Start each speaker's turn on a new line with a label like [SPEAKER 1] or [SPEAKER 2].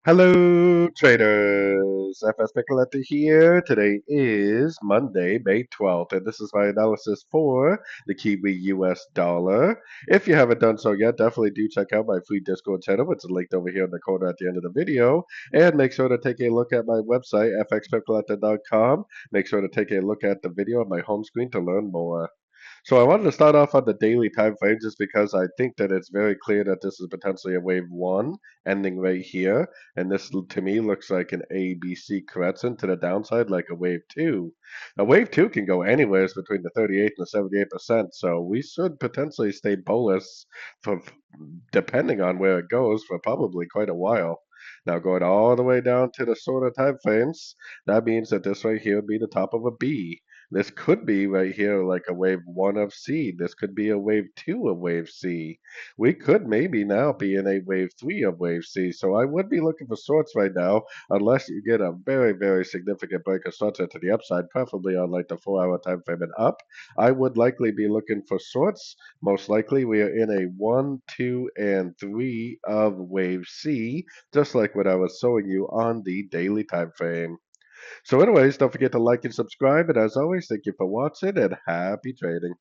[SPEAKER 1] Hello, traders. FX Pip Collector here. Today is Monday, May 12th, and this is my analysis for the Kiwi US dollar. If you haven't done so yet, definitely do check out my free Discord channel, which is linked over here in the corner at the end of the video. And make sure to take a look at my website, fxpipcollector.com. Make sure to take a look at the video on my home screen to learn more. So I wanted to start off on the daily time frame just because I think that it's very clear that this is potentially a wave one ending right here. And this to me looks like an ABC crescent to the downside like a wave two. A wave two can go anywhere between the 38 and the 78%. So we should potentially stay bullish for depending on where it goes for probably quite a while. Now going all the way down to the shorter time frames, that means that this right here would be the top of a B. This could be right here like a wave one of C. This could be a wave two of wave C. We could maybe now be in a wave three of wave C. So I would be looking for shorts right now, unless you get a very, very significant break of shorts to the upside, preferably on like the 4 hour time frame and up. I would likely be looking for shorts. Most likely we are in a one, two, and three of wave C, just like what I was showing you on the daily time frame. So anyways, don't forget to like and subscribe. And as always, thank you for watching and happy trading.